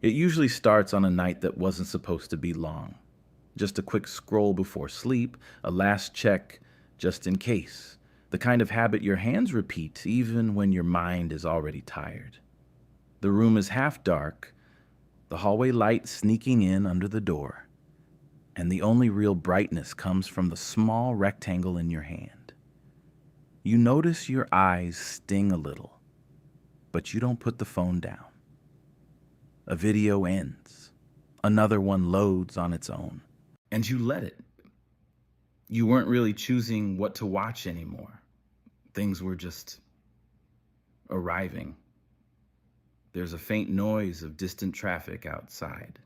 It usually starts on a night that wasn't supposed to be long. Just a quick scroll before sleep, a last check just in case. The kind of habit your hands repeat even when your mind is already tired. The room is half dark, the hallway light sneaking in under the door, and the only real brightness comes from the small rectangle in your hand. You notice your eyes sting a little, but you don't put the phone down. A video ends. Another one loads on its own. And you let it. You weren't really choosing what to watch anymore. Things were just arriving. There's a faint noise of distant traffic outside.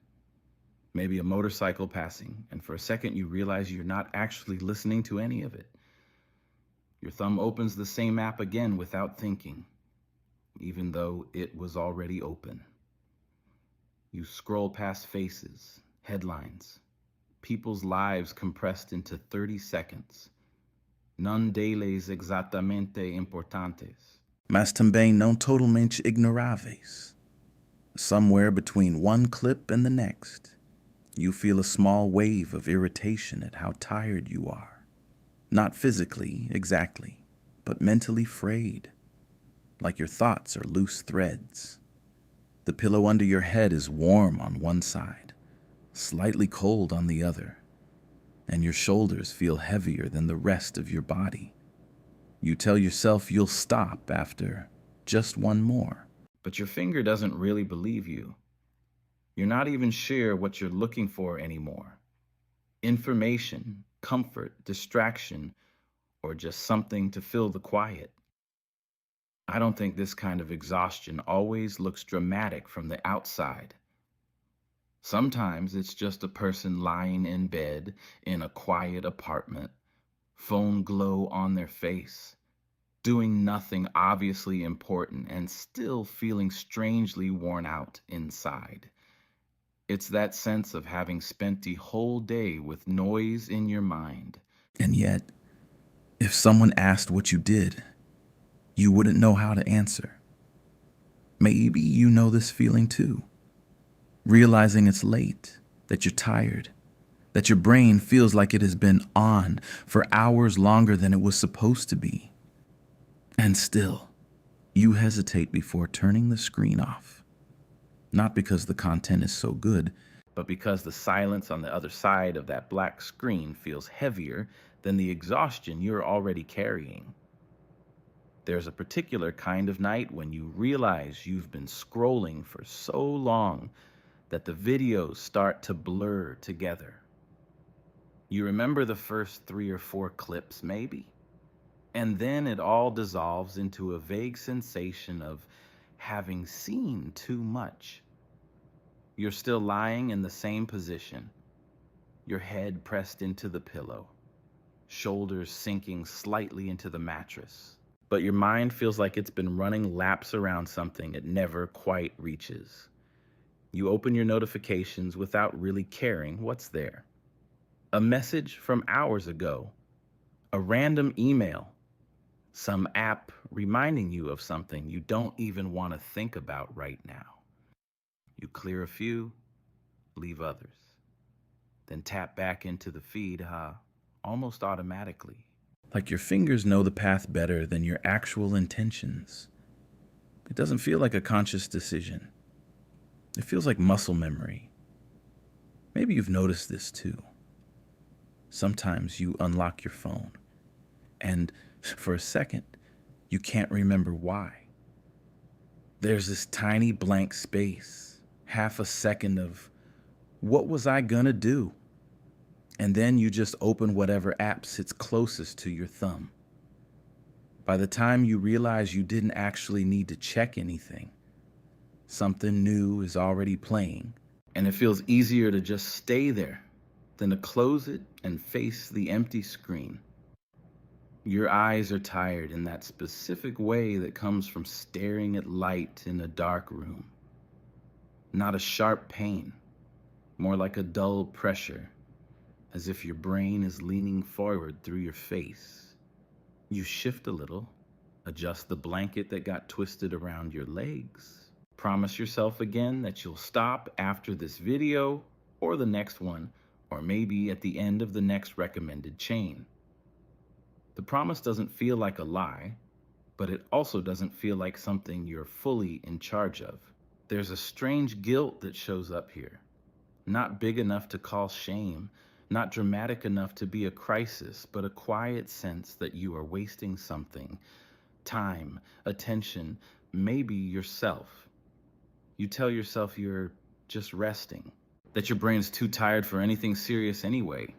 Maybe a motorcycle passing, and for a second you realize you're not actually listening to any of it. Your thumb opens the same app again without thinking, even though it was already open. You scroll past faces, headlines, people's lives compressed into 30 seconds. Non deles exatamente importantes. Mas também não totalmente ignoráveis. Somewhere between one clip and the next, you feel a small wave of irritation at how tired you are. Not physically, exactly, but mentally frayed, like your thoughts are loose threads. The pillow under your head is warm on one side, slightly cold on the other, and your shoulders feel heavier than the rest of your body. You tell yourself you'll stop after just one more. But your finger doesn't really believe you. You're not even sure what you're looking for anymore. Information, comfort, distraction, or just something to fill the quiet. I don't think this kind of exhaustion always looks dramatic from the outside. Sometimes it's just a person lying in bed in a quiet apartment, phone glow on their face, doing nothing obviously important and still feeling strangely worn out inside. It's that sense of having spent the whole day with noise in your mind. And yet, if someone asked what you did, you wouldn't know how to answer. Maybe you know this feeling too. Realizing it's late, that you're tired, that your brain feels like it has been on for hours longer than it was supposed to be. And still, you hesitate before turning the screen off. Not because the content is so good, but because the silence on the other side of that black screen feels heavier than the exhaustion you're already carrying. There's a particular kind of night when you realize you've been scrolling for so long that the videos start to blur together. You remember the first 3 or 4 clips, maybe? And then it all dissolves into a vague sensation of having seen too much. You're still lying in the same position, your head pressed into the pillow, shoulders sinking slightly into the mattress. But your mind feels like it's been running laps around something it never quite reaches. You open your notifications without really caring what's there. A message from hours ago, a random email, some app reminding you of something you don't even want to think about right now. You clear a few, leave others, then tap back into the feed, almost automatically. Like your fingers know the path better than your actual intentions. It doesn't feel like a conscious decision. It feels like muscle memory. Maybe you've noticed this too. Sometimes you unlock your phone, and for a second, you can't remember why. There's this tiny blank space, half a second of, what was I gonna do? And then you just open whatever app sits closest to your thumb. By the time you realize you didn't actually need to check anything, something new is already playing, and it feels easier to just stay there than to close it and face the empty screen. Your eyes are tired in that specific way that comes from staring at light in a dark room. Not a sharp pain, more like a dull pressure, as if your brain is leaning forward through your face. You shift a little, adjust the blanket that got twisted around your legs, Promise yourself again that you'll stop after this video or the next one, or maybe at the end of the next recommended chain. The promise doesn't feel like a lie, but it also doesn't feel like something you're fully in charge of. There's a strange guilt that shows up here. Not big enough to call shame, not dramatic enough to be a crisis, but a quiet sense that you are wasting something. Time, attention, maybe yourself. You tell yourself you're just resting, that your brain's too tired for anything serious anyway.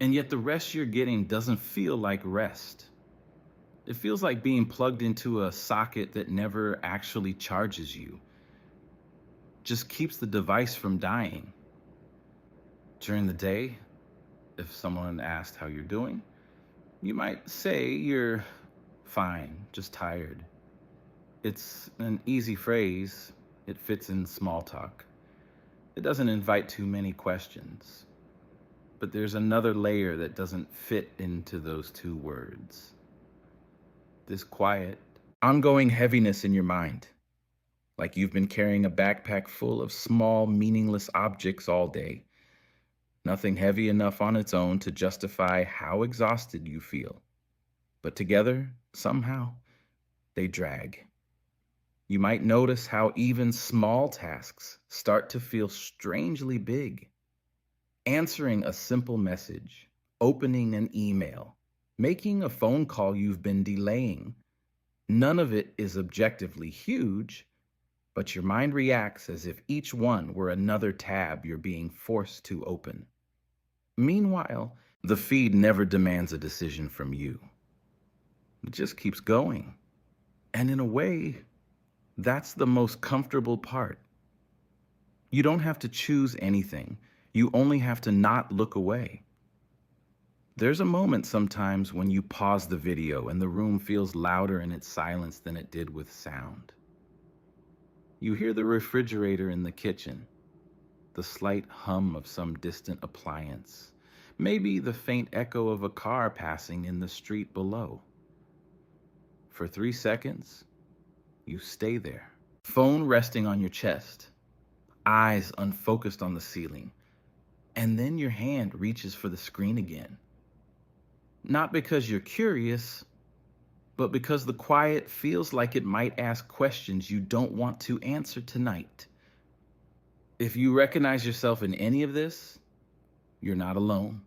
And yet the rest you're getting doesn't feel like rest. It feels like being plugged into a socket that never actually charges you. Just keeps the device from dying. During the day, if someone asked how you're doing, you might say you're fine, just tired. It's an easy phrase. It fits in small talk. It doesn't invite too many questions. But there's another layer that doesn't fit into those two words. This quiet, ongoing heaviness in your mind. Like you've been carrying a backpack full of small, meaningless objects all day. Nothing heavy enough on its own to justify how exhausted you feel. But together, somehow, they drag. You might notice how even small tasks start to feel strangely big. Answering a simple message, opening an email, making a phone call you've been delaying. None of it is objectively huge, but your mind reacts as if each one were another tab you're being forced to open. Meanwhile, the feed never demands a decision from you. It just keeps going. And in a way, that's the most comfortable part. You don't have to choose anything. You only have to not look away. There's a moment sometimes when you pause the video and the room feels louder in its silence than it did with sound. You hear the refrigerator in the kitchen, the slight hum of some distant appliance, maybe the faint echo of a car passing in the street below. For 3 seconds, you stay there, phone resting on your chest, eyes unfocused on the ceiling, and then your hand reaches for the screen again. Not because you're curious, but because the quiet feels like it might ask questions you don't want to answer tonight. If you recognize yourself in any of this, you're not alone.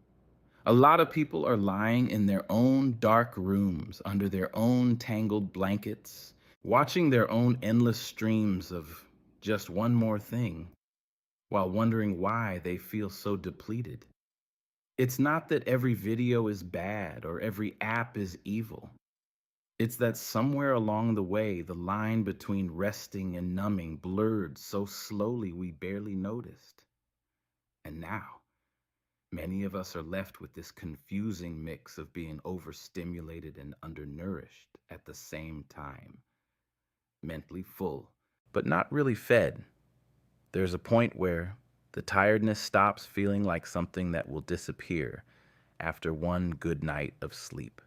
A lot of people are lying in their own dark rooms, under their own tangled blankets, watching their own endless streams of just one more thing, while wondering why they feel so depleted. It's not that every video is bad or every app is evil. It's that somewhere along the way, the line between resting and numbing blurred so slowly we barely noticed. And now, many of us are left with this confusing mix of being overstimulated and undernourished at the same time. Mentally full, but not really fed. There's a point where the tiredness stops feeling like something that will disappear after one good night of sleep.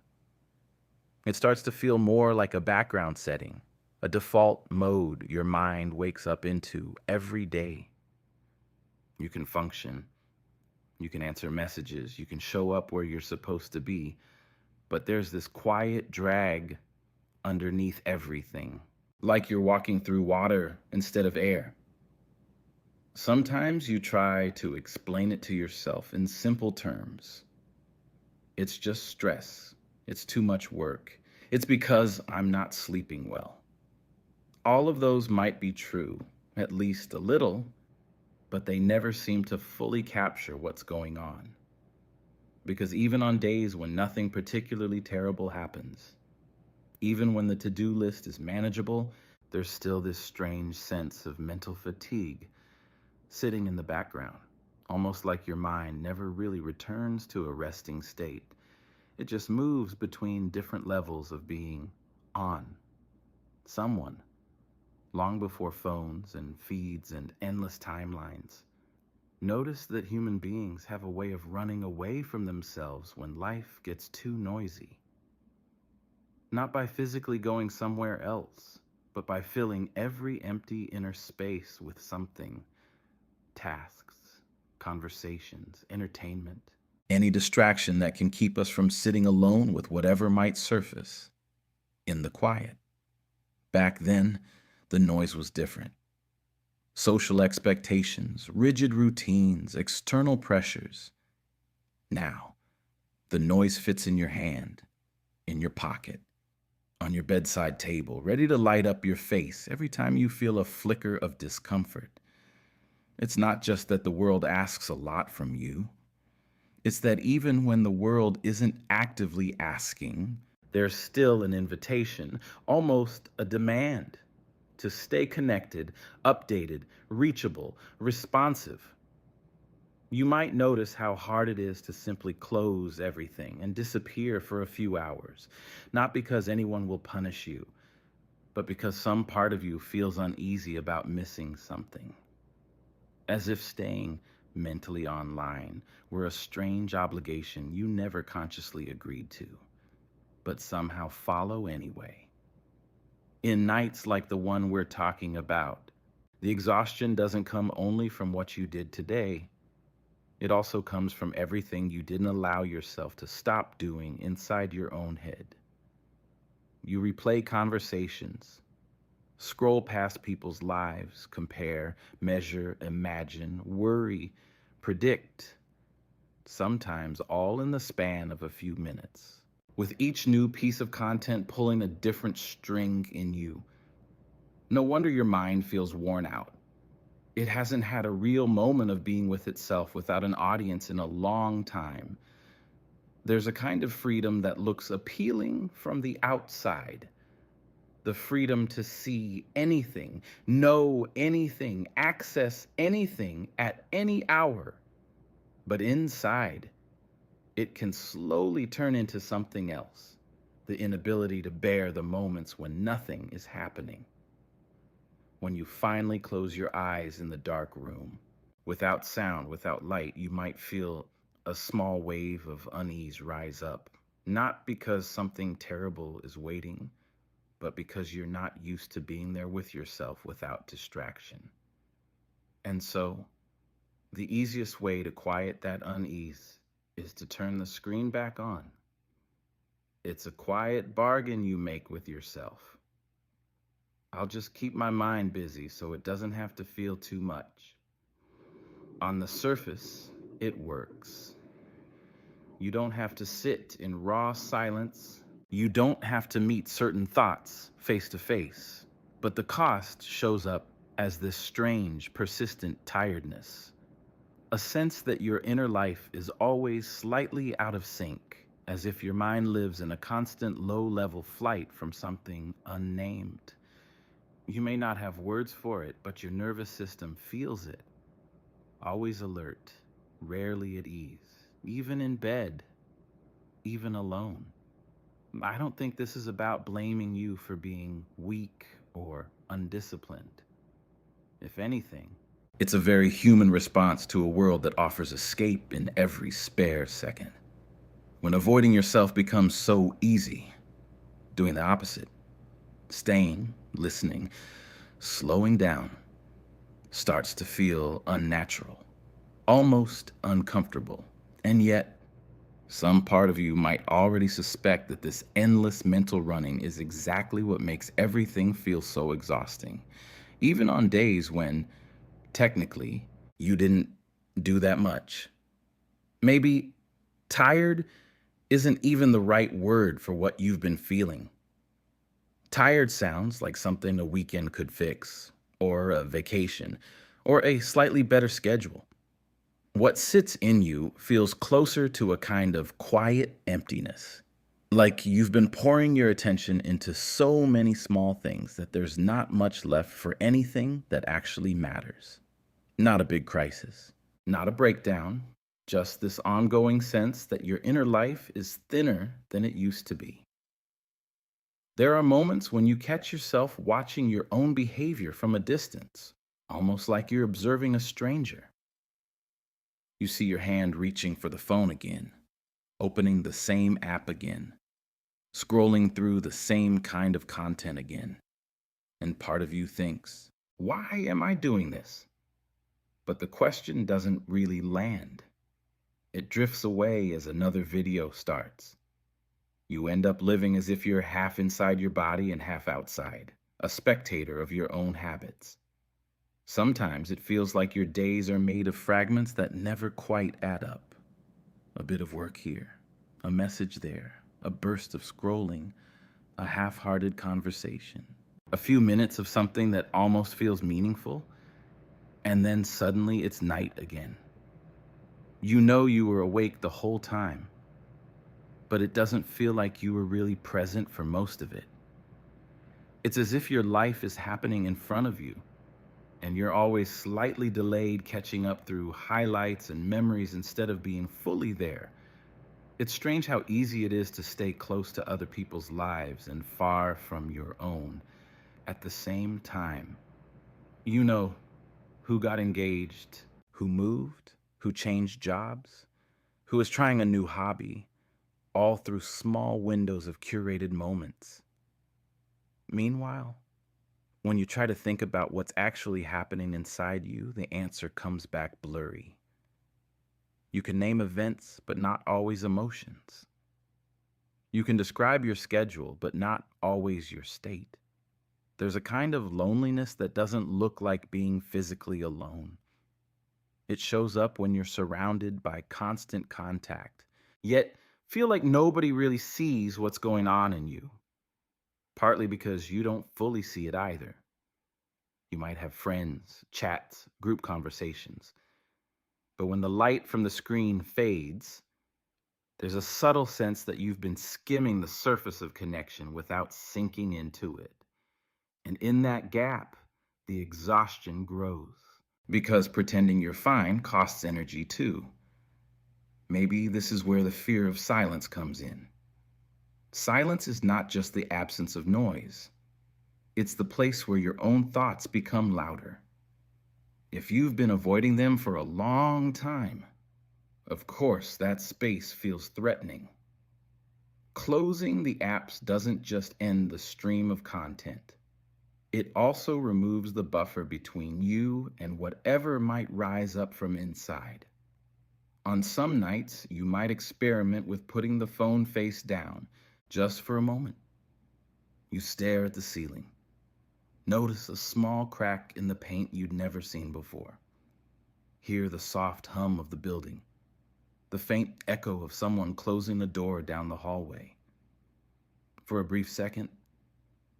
It starts to feel more like a background setting, a default mode your mind wakes up into every day. You can function, you can answer messages, you can show up where you're supposed to be, but there's this quiet drag underneath everything, like you're walking through water instead of air. Sometimes you try to explain it to yourself in simple terms. It's just stress. It's too much work. It's because I'm not sleeping well. All of those might be true, at least a little, but they never seem to fully capture what's going on. Because even on days when nothing particularly terrible happens, even when the to-do list is manageable, there's still this strange sense of mental fatigue sitting in the background, almost like your mind never really returns to a resting state. It just moves between different levels of being on. Someone, long before phones and feeds and endless timelines. Notice that human beings have a way of running away from themselves when life gets too noisy. Not by physically going somewhere else, but by filling every empty inner space with something: tasks, conversations, entertainment, any distraction that can keep us from sitting alone with whatever might surface in the quiet. Back then, the noise was different. Social expectations, rigid routines, external pressures. Now, the noise fits in your hand, in your pocket, on your bedside table, ready to light up your face every time you feel a flicker of discomfort. It's not just that the world asks a lot from you. It's that even when the world isn't actively asking, there's still an invitation, almost a demand, to stay connected, updated, reachable, responsive. You might notice how hard it is to simply close everything and disappear for a few hours, not because anyone will punish you, but because some part of you feels uneasy about missing something. As if staying mentally online were a strange obligation you never consciously agreed to, but somehow follow anyway. In nights like the one we're talking about, the exhaustion doesn't come only from what you did today. It also comes from everything you didn't allow yourself to stop doing inside your own head. You replay conversations, scroll past people's lives, compare, measure, imagine, worry, predict, sometimes all in the span of a few minutes, with each new piece of content pulling a different string in you. No wonder your mind feels worn out. It hasn't had a real moment of being with itself without an audience in a long time. There's a kind of freedom that looks appealing from the outside. The freedom to see anything, know anything, access anything at any hour. But inside, it can slowly turn into something else. The inability to bear the moments when nothing is happening. When you finally close your eyes in the dark room, without sound, without light, you might feel a small wave of unease rise up. Not because something terrible is waiting, but because you're not used to being there with yourself without distraction. And so, the easiest way to quiet that unease is to turn the screen back on. It's a quiet bargain you make with yourself. I'll just keep my mind busy so it doesn't have to feel too much. On the surface, it works. You don't have to sit in raw silence. You don't have to meet certain thoughts face to face. But the cost shows up as this strange, persistent tiredness. A sense that your inner life is always slightly out of sync, as if your mind lives in a constant low-level flight from something unnamed. You may not have words for it, but your nervous system feels it. Always alert, rarely at ease, even in bed, even alone. I don't think this is about blaming you for being weak or undisciplined. If anything, it's a very human response to a world that offers escape in every spare second. When avoiding yourself becomes so easy, doing the opposite, staying, listening, slowing down, starts to feel unnatural, almost uncomfortable. And yet, some part of you might already suspect that this endless mental running is exactly what makes everything feel so exhausting, even on days when, technically, you didn't do that much. Maybe tired isn't even the right word for what you've been feeling. Tired sounds like something a weekend could fix, or a vacation, or a slightly better schedule. What sits in you feels closer to a kind of quiet emptiness, like you've been pouring your attention into so many small things that there's not much left for anything that actually matters. Not a big crisis, not a breakdown, just this ongoing sense that your inner life is thinner than it used to be. There are moments when you catch yourself watching your own behavior from a distance, almost like you're observing a stranger. You see your hand reaching for the phone again, opening the same app again, scrolling through the same kind of content again. And part of you thinks, why am I doing this? But the question doesn't really land. It drifts away as another video starts. You end up living as if you're half inside your body and half outside, a spectator of your own habits. Sometimes it feels like your days are made of fragments that never quite add up. A bit of work here, a message there, a burst of scrolling, a half-hearted conversation, a few minutes of something that almost feels meaningful, and then suddenly it's night again. You know you were awake the whole time, but it doesn't feel like you were really present for most of it. It's as if your life is happening in front of you, and you're always slightly delayed catching up through highlights and memories instead of being fully there. It's strange how easy it is to stay close to other people's lives and far from your own at the same time. You know who got engaged, who moved, who changed jobs, who is trying a new hobby, all through small windows of curated moments. Meanwhile, when you try to think about what's actually happening inside you, the answer comes back blurry. You can name events, but not always emotions. You can describe your schedule, but not always your state. There's a kind of loneliness that doesn't look like being physically alone. It shows up when you're surrounded by constant contact, yet feel like nobody really sees what's going on in you, partly because you don't fully see it either. You might have friends, chats, group conversations, but when the light from the screen fades, there's a subtle sense that you've been skimming the surface of connection without sinking into it. And in that gap, the exhaustion grows. Because pretending you're fine costs energy too. Maybe this is where the fear of silence comes in. Silence is not just the absence of noise. It's the place where your own thoughts become louder. If you've been avoiding them for a long time, of course that space feels threatening. Closing the apps doesn't just end the stream of content. It also removes the buffer between you and whatever might rise up from inside. On some nights, you might experiment with putting the phone face down, just for a moment. You stare at the ceiling. Notice a small crack in the paint you'd never seen before. Hear the soft hum of the building, the faint echo of someone closing the door down the hallway. For a brief second,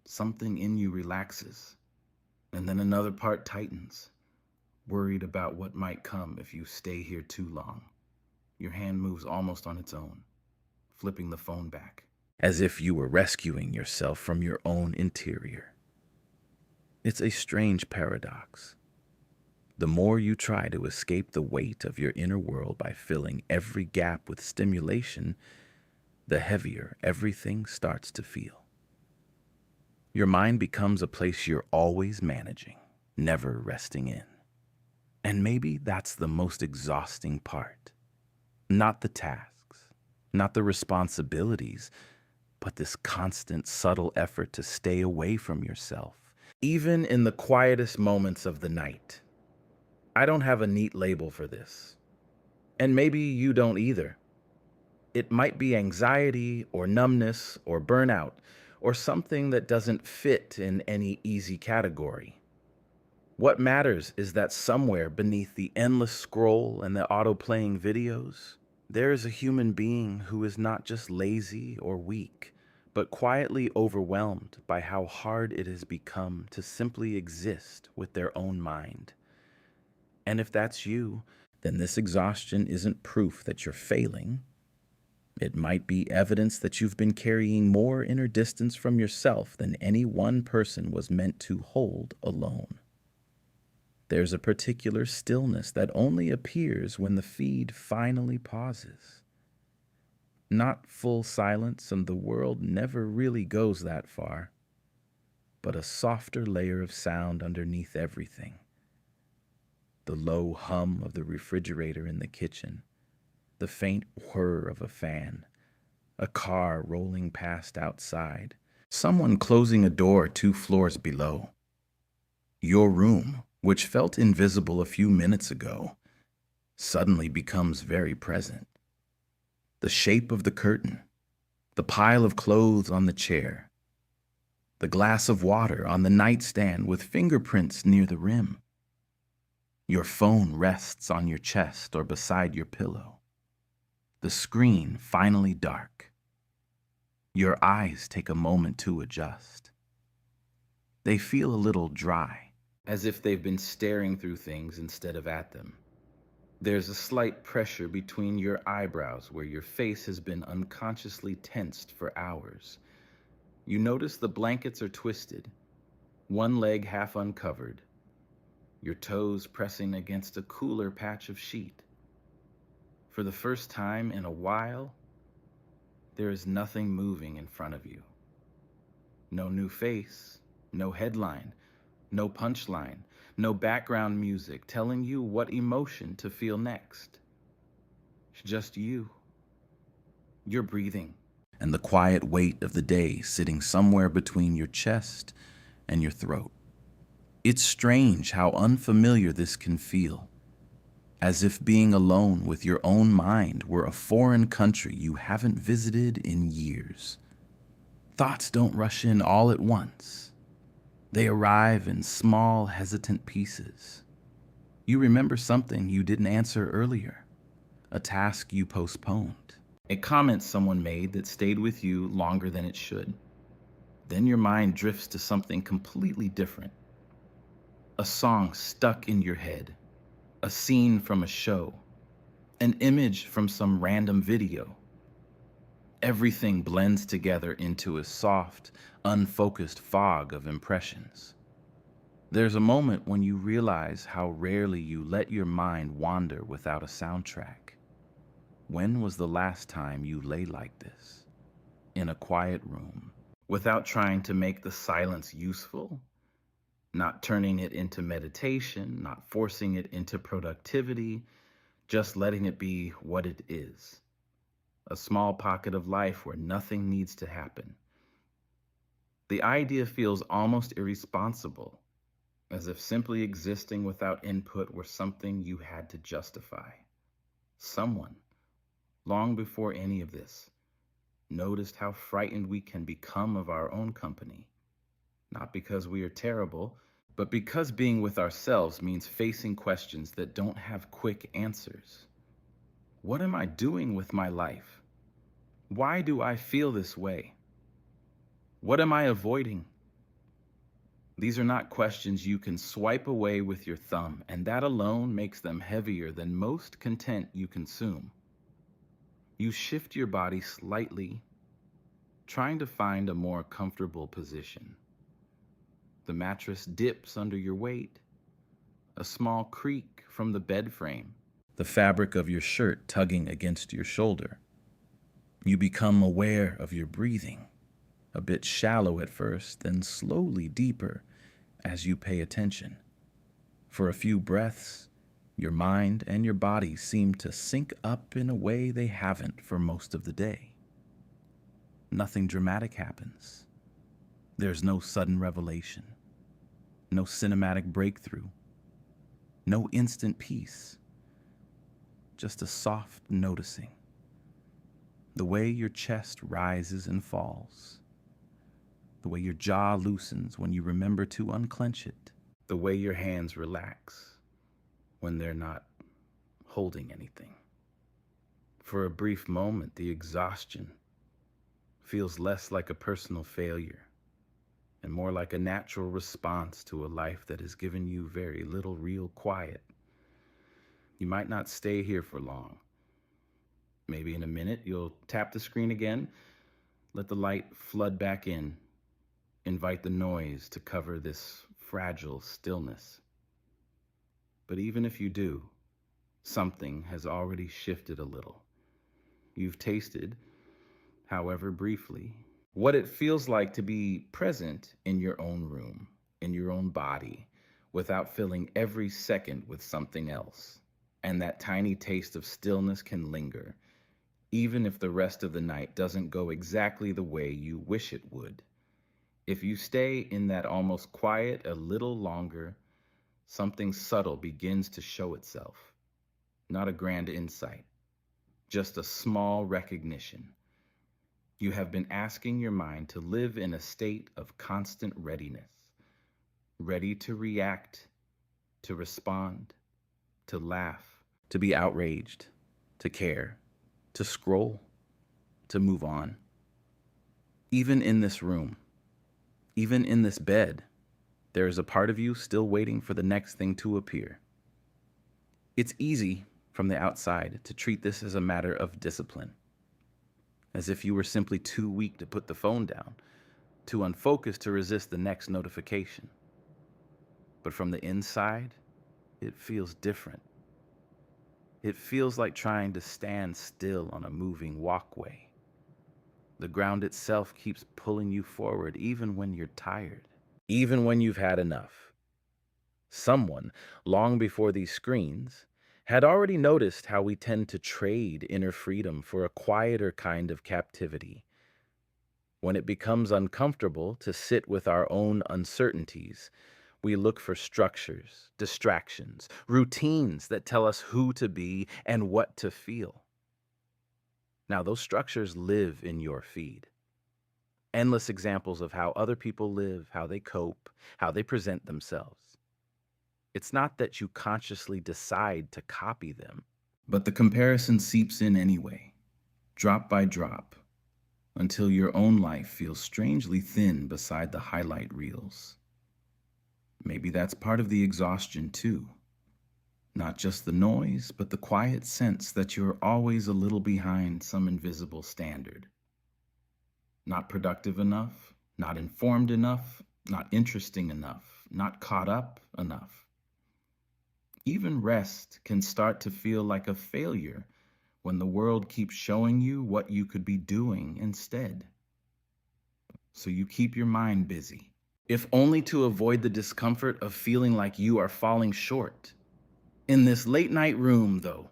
something in you relaxes, and then another part tightens, worried about what might come if you stay here too long. Your hand moves almost on its own, flipping the phone back, as if you were rescuing yourself from your own interior. It's a strange paradox. The more you try to escape the weight of your inner world by filling every gap with stimulation, the heavier everything starts to feel. Your mind becomes a place you're always managing, never resting in. And maybe that's the most exhausting part. Not the tasks, not the responsibilities, but this constant, subtle effort to stay away from yourself, even in the quietest moments of the night. I don't have a neat label for this, and maybe you don't either. It might be anxiety or numbness or burnout or something that doesn't fit in any easy category. What matters is that somewhere beneath the endless scroll and the auto-playing videos, there is a human being who is not just lazy or weak, but quietly overwhelmed by how hard it has become to simply exist with their own mind. And if that's you, then this exhaustion isn't proof that you're failing. It might be evidence that you've been carrying more inner distance from yourself than any one person was meant to hold alone. There's a particular stillness that only appears when the feed finally pauses. Not full silence, and the world never really goes that far, but a softer layer of sound underneath everything. The low hum of the refrigerator in the kitchen, the faint whir of a fan, a car rolling past outside, Someone closing a door 2 floors below. Your room, which felt invisible a few minutes ago, suddenly becomes very present. The shape of the curtain, the pile of clothes on the chair, the glass of water on the nightstand with fingerprints near the rim. Your phone rests on your chest or beside your pillow. The screen finally dark. Your eyes take a moment to adjust. They feel a little dry, as if they've been staring through things instead of at them. There's a slight pressure between your eyebrows where your face has been unconsciously tensed for hours. You notice the blankets are twisted, one leg half uncovered, your toes pressing against a cooler patch of sheet. For the first time in a while, there is nothing moving in front of you. No new face, no headline, no punchline, no background music telling you what emotion to feel next. It's just you. You're breathing. And the quiet weight of the day sitting somewhere between your chest and your throat. It's strange how unfamiliar this can feel, as if being alone with your own mind were a foreign country you haven't visited in years. Thoughts don't rush in all at once. They arrive in small, hesitant pieces. You remember something you didn't answer earlier, a task you postponed, a comment someone made that stayed with you longer than it should. Then your mind drifts to something completely different. A song stuck in your head, a scene from a show, an image from some random video. Everything blends together into a soft, unfocused fog of impressions. There's a moment when you realize how rarely you let your mind wander without a soundtrack. When was the last time you lay like this, in a quiet room, without trying to make the silence useful? Not turning it into meditation, not forcing it into productivity, just letting it be what it is. A small pocket of life where nothing needs to happen. The idea feels almost irresponsible, as if simply existing without input were something you had to justify. Someone, long before any of this, noticed how frightened we can become of our own company. Not because we are terrible, but because being with ourselves means facing questions that don't have quick answers. What am I doing with my life? Why do I feel this way? What am I avoiding? These are not questions you can swipe away with your thumb, and that alone makes them heavier than most content you consume. You shift your body slightly, trying to find a more comfortable position. The mattress dips under your weight, a small creak from the bed frame, the fabric of your shirt tugging against your shoulder. You become aware of your breathing, a bit shallow at first, then slowly deeper as you pay attention. For a few breaths, your mind and your body seem to sync up in a way they haven't for most of the day. Nothing dramatic happens. There's no sudden revelation, no cinematic breakthrough, no instant peace, just a soft noticing. The way your chest rises and falls, the way your jaw loosens when you remember to unclench it, the way your hands relax when they're not holding anything. For a brief moment, the exhaustion feels less like a personal failure and more like a natural response to a life that has given you very little real quiet. You might not stay here for long. Maybe in a minute, you'll tap the screen again, let the light flood back in, invite the noise to cover this fragile stillness. But even if you do, something has already shifted a little. You've tasted, however briefly, what it feels like to be present in your own room, in your own body, without filling every second with something else. And that tiny taste of stillness can linger, even if the rest of the night doesn't go exactly the way you wish it would. If you stay in that almost quiet a little longer, something subtle begins to show itself. Not a grand insight, just a small recognition. You have been asking your mind to live in a state of constant readiness, ready to react, to respond, to laugh, to be outraged, to care, to scroll, to move on. Even in this room, even in this bed, there is a part of you still waiting for the next thing to appear. It's easy from the outside to treat this as a matter of discipline, as if you were simply too weak to put the phone down, too unfocused to resist the next notification. But from the inside, it feels different. It feels like trying to stand still on a moving walkway. The ground itself keeps pulling you forward even when you're tired, even when you've had enough. Someone, long before these screens, had already noticed how we tend to trade inner freedom for a quieter kind of captivity. When it becomes uncomfortable to sit with our own uncertainties, we look for structures, distractions, routines that tell us who to be and what to feel. Now, those structures live in your feed. Endless examples of how other people live, how they cope, how they present themselves. It's not that you consciously decide to copy them, but the comparison seeps in anyway, drop by drop, until your own life feels strangely thin beside the highlight reels. Maybe that's part of the exhaustion too. Not just the noise, but the quiet sense that you're always a little behind some invisible standard. Not productive enough, not informed enough, not interesting enough, not caught up enough. Even rest can start to feel like a failure when the world keeps showing you what you could be doing instead. So you keep your mind busy, if only to avoid the discomfort of feeling like you are falling short. In this late night room, though,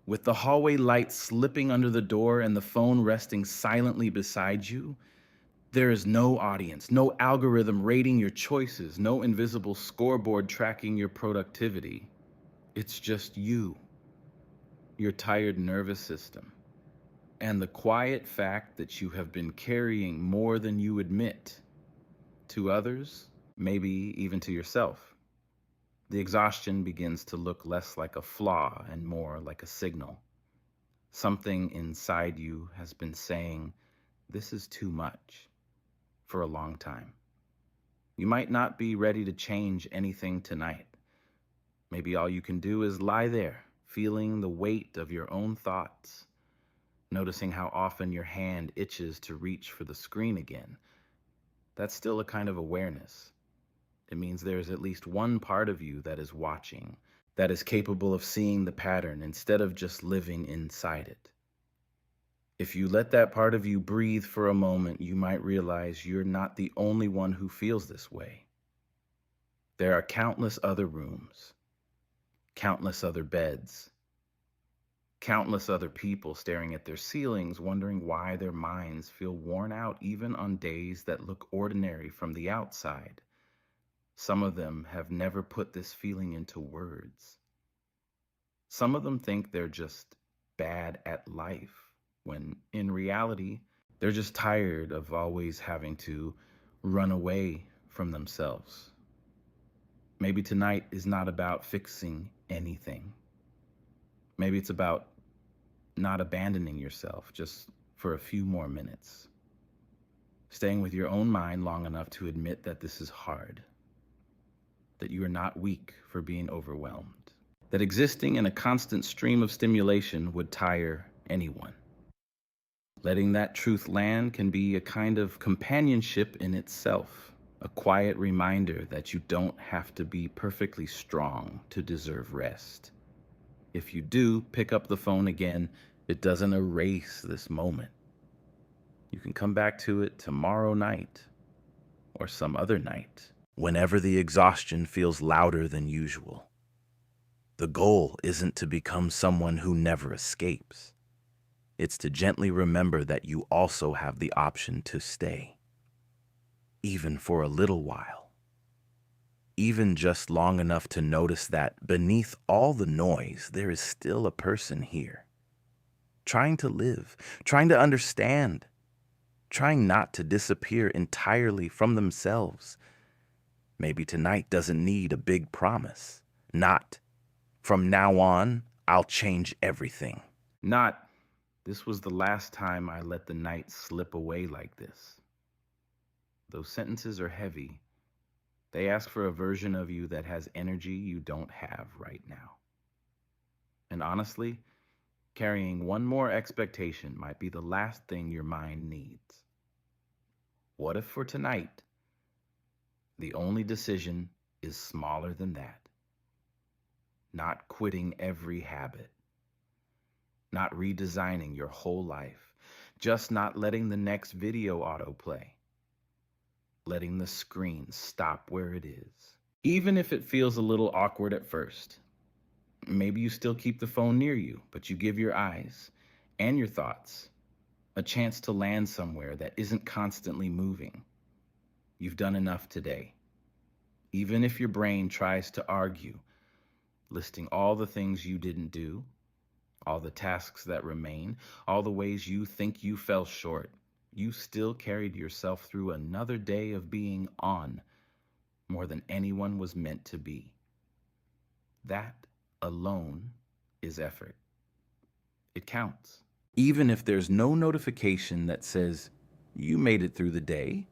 with the hallway light slipping under the door and the phone resting silently beside you, there is no audience, no algorithm rating your choices, no invisible scoreboard tracking your productivity. It's just you, your tired nervous system, and the quiet fact that you have been carrying more than you admit to others, maybe even to yourself. The exhaustion begins to look less like a flaw and more like a signal. Something inside you has been saying, "This is too much," for a long time. You might not be ready to change anything tonight. Maybe all you can do is lie there, feeling the weight of your own thoughts, noticing how often your hand itches to reach for the screen again. That's still a kind of awareness. It means there is at least one part of you that is watching, that is capable of seeing the pattern instead of just living inside it. If you let that part of you breathe for a moment, you might realize you're not the only one who feels this way. There are countless other rooms, countless other beds, countless other people staring at their ceilings, wondering why their minds feel worn out even on days that look ordinary from the outside. Some of them have never put this feeling into words. Some of them think they're just bad at life, when in reality, they're just tired of always having to run away from themselves. Maybe tonight is not about fixing anything. Maybe it's about not abandoning yourself just for a few more minutes. Staying with your own mind long enough to admit that this is hard, that you are not weak for being overwhelmed, that existing in a constant stream of stimulation would tire anyone. Letting that truth land can be a kind of companionship in itself, a quiet reminder that you don't have to be perfectly strong to deserve rest. If you do pick up the phone again, it doesn't erase this moment. You can come back to it tomorrow night or some other night, whenever the exhaustion feels louder than usual. The goal isn't to become someone who never escapes. It's to gently remember that you also have the option to stay. even for a little while. Even just long enough to notice that beneath all the noise, there is still a person here, trying to live, trying to understand, trying not to disappear entirely from themselves. Maybe tonight doesn't need a big promise. Not, from now on, I'll change everything. Not, this was the last time I let the night slip away like this. Those sentences are heavy. They ask for a version of you that has energy you don't have right now. And honestly, carrying one more expectation might be the last thing your mind needs. What if for tonight, the only decision is smaller than that? Not quitting every habit, not redesigning your whole life, just not letting the next video autoplay, letting the screen stop where it is. Even if it feels a little awkward at first, maybe you still keep the phone near you, but you give your eyes and your thoughts a chance to land somewhere that isn't constantly moving. You've done enough today. Even if your brain tries to argue, listing all the things you didn't do, all the tasks that remain, all the ways you think you fell short, you still carried yourself through another day of being on more than anyone was meant to be. That alone is effort. It counts. Even if there's no notification that says you made it through the day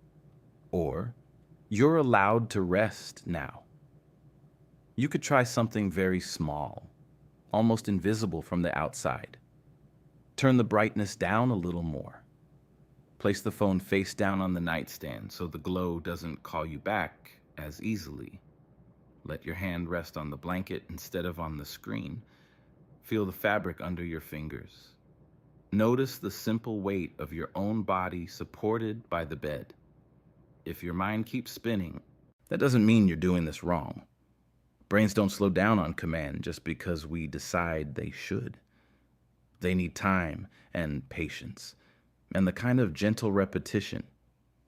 or you're allowed to rest now. You could try something very small, almost invisible from the outside. Turn the brightness down a little more. Place the phone face down on the nightstand so the glow doesn't call you back as easily. Let your hand rest on the blanket instead of on the screen. Feel the fabric under your fingers. Notice the simple weight of your own body supported by the bed. If your mind keeps spinning, that doesn't mean you're doing this wrong. Brains don't slow down on command just because we decide they should. They need time and patience, and the kind of gentle repetition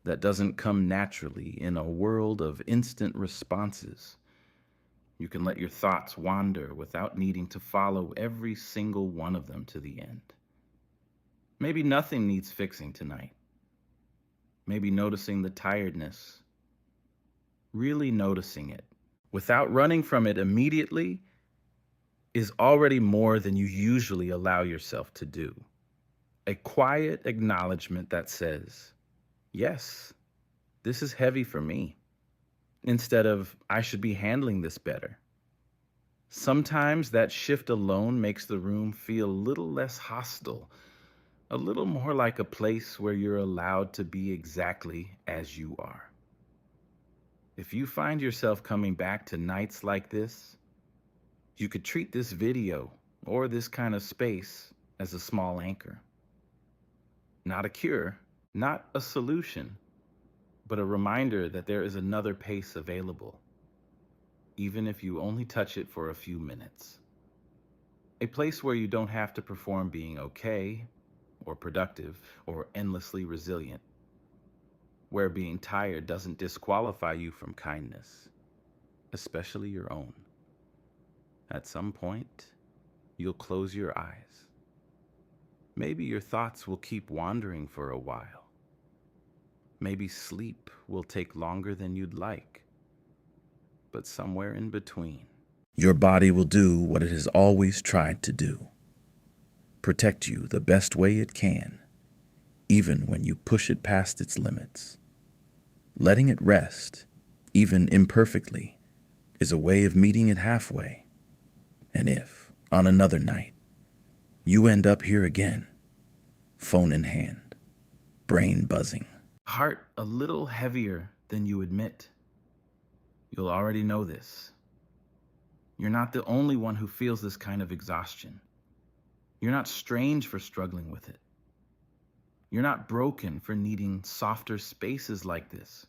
that doesn't come naturally in a world of instant responses. You can let your thoughts wander without needing to follow every single one of them to the end. Maybe nothing needs fixing tonight. Maybe noticing the tiredness, really noticing it, without running from it immediately, is already more than you usually allow yourself to do. A quiet acknowledgement that says, yes, this is heavy for me, instead of, I should be handling this better. Sometimes that shift alone makes the room feel a little less hostile, a little more like a place where you're allowed to be exactly as you are. If you find yourself coming back to nights like this, you could treat this video or this kind of space as a small anchor. Not a cure, not a solution, but a reminder that there is another pace available, even if you only touch it for a few minutes. A place where you don't have to perform being okay, or productive, or endlessly resilient. Where being tired doesn't disqualify you from kindness, especially your own. At some point, you'll close your eyes. Maybe your thoughts will keep wandering for a while. Maybe sleep will take longer than you'd like. But somewhere in between, your body will do what it has always tried to do. Protect you the best way it can, even when you push it past its limits. Letting it rest, even imperfectly, is a way of meeting it halfway. And if, on another night, you end up here again, phone in hand, brain buzzing, heart a little heavier than you admit, you'll already know this. You're not the only one who feels this kind of exhaustion. You're not strange for struggling with it. You're not broken for needing softer spaces like this.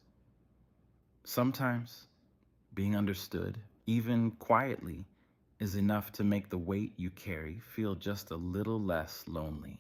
Sometimes being understood, even quietly, is enough to make the weight you carry feel just a little less lonely.